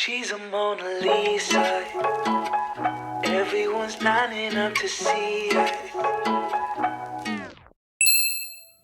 She's a Mona Lisa. Everyone's lining up to see her.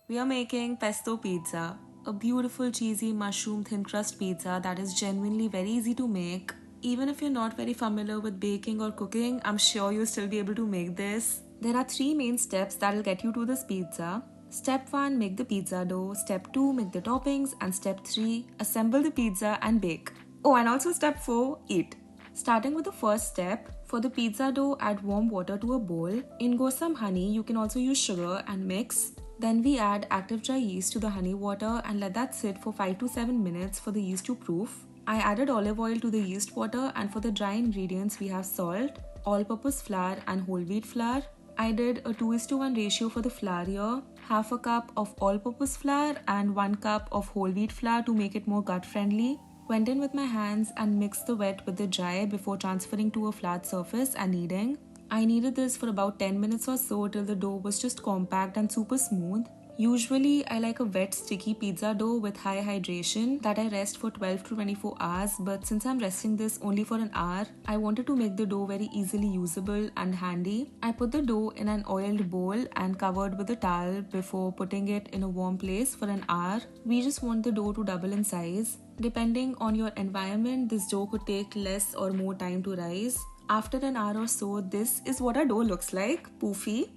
We are making pesto pizza, a beautiful cheesy mushroom thin crust pizza that is genuinely very easy to make. Even if you're not very familiar with baking or cooking, I'm sure you'll still be able to make this. There are 3 main steps that will get you to this pizza. Step 1, make the pizza dough. Step 2, make the toppings. And step 3, assemble the pizza and bake. Oh, and also step 4, eat. Starting with the first step, for the pizza dough, add warm water to a bowl. In goes some honey, you can also use sugar and mix. Then we add active dry yeast to the honey water and let that sit for 5 to 7 minutes for the yeast to proof. I added olive oil to the yeast water, and for the dry ingredients we have salt, all-purpose flour and whole wheat flour. I did a 2:1 ratio for the flour here, half a cup of all-purpose flour and 1 cup of whole wheat flour to make it more gut friendly. Went in with my hands and mixed the wet with the dry before transferring to a flat surface and kneading. I kneaded this for about 10 minutes or so till the dough was just compact and super smooth. Usually, I like a wet, sticky pizza dough with high hydration that I rest for 12 to 24 hours, but since I'm resting this only for an hour, I wanted to make the dough very easily usable and handy. I put the dough in an oiled bowl and covered with a towel before putting it in a warm place for an hour. We just want the dough to double in size. Depending on your environment, this dough could take less or more time to rise. After an hour or so, this is what our dough looks like, poofy.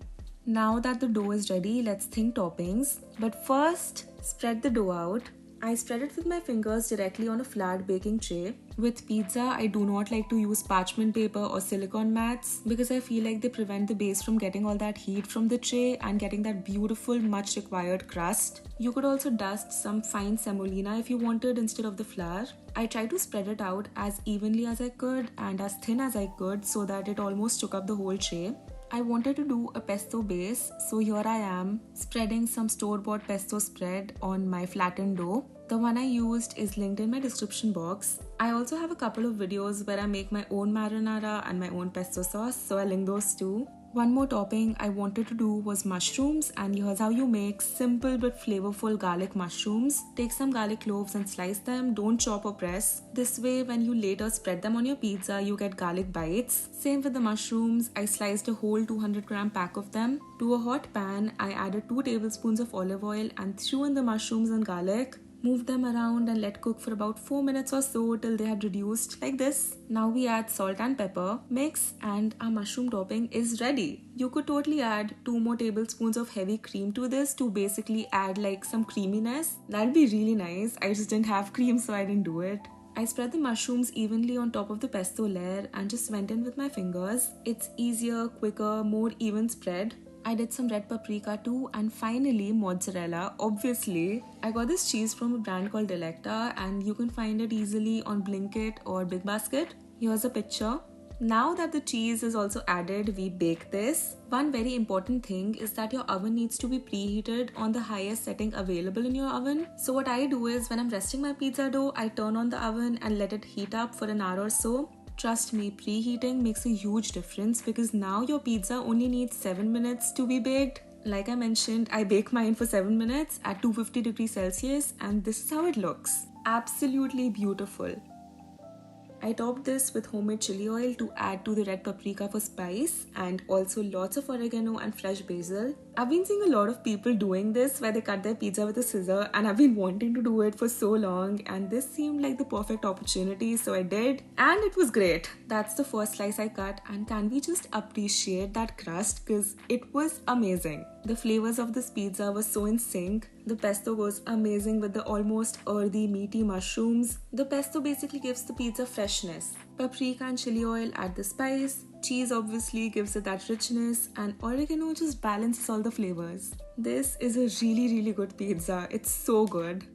Now that the dough is ready, let's think toppings. But first, spread the dough out. I spread it with my fingers directly on a flat baking tray. With pizza, I do not like to use parchment paper or silicone mats because I feel like they prevent the base from getting all that heat from the tray and getting that beautiful, much required crust. You could also dust some fine semolina if you wanted instead of the flour. I tried to spread it out as evenly as I could and as thin as I could so that it almost took up the whole tray. I wanted to do a pesto base, so here I am, spreading some store-bought pesto spread on my flattened dough. The one I used is linked in my description box. I also have a couple of videos where I make my own marinara and my own pesto sauce, so I'll link those too. One more topping I wanted to do was mushrooms, and here's how you make simple but flavorful garlic mushrooms. Take some garlic cloves and slice them, don't chop or press. This way, when you later spread them on your pizza, you get garlic bites. Same with the mushrooms, I sliced a whole 200-gram pack of them. To a hot pan, I added 2 tablespoons of olive oil and threw in the mushrooms and garlic. Move them around and let cook for about 4 minutes or so till they had reduced like this. Now we add salt and pepper, mix, and our mushroom topping is ready. You could totally add 2 more tablespoons of heavy cream to this to basically add like some creaminess. That'd be really nice. I just didn't have cream, so I didn't do it. I spread the mushrooms evenly on top of the pesto layer and just went in with my fingers. It's easier, quicker, more even spread. I did some red paprika too, and finally mozzarella. Obviously, I got this cheese from a brand called Delecta and you can find it easily on Blinkit or Big Basket. Here's a picture. Now that the cheese is also added, we bake this. One very important thing is that your oven needs to be preheated on the highest setting available in your oven. So what I do is when I'm resting my pizza dough, I turn on the oven and let it heat up for an hour or so. Trust me, preheating makes a huge difference because now your pizza only needs 7 minutes to be baked. Like I mentioned, I bake mine for 7 minutes at 250 degrees Celsius and this is how it looks. Absolutely beautiful. I topped this with homemade chili oil to add to the red paprika for spice and also lots of oregano and fresh basil. I've been seeing a lot of people doing this where they cut their pizza with a scissor and I've been wanting to do it for so long and this seemed like the perfect opportunity, so I did and it was great. That's the first slice I cut, and can we just appreciate that crust because it was amazing. The flavors of this pizza were so in sync. The pesto was amazing with the almost earthy meaty mushrooms. The pesto basically gives the pizza freshness. Paprika and chili oil add the spice. Cheese obviously gives it that richness, and oregano just balances all the flavors. This is a really good pizza. It's so good.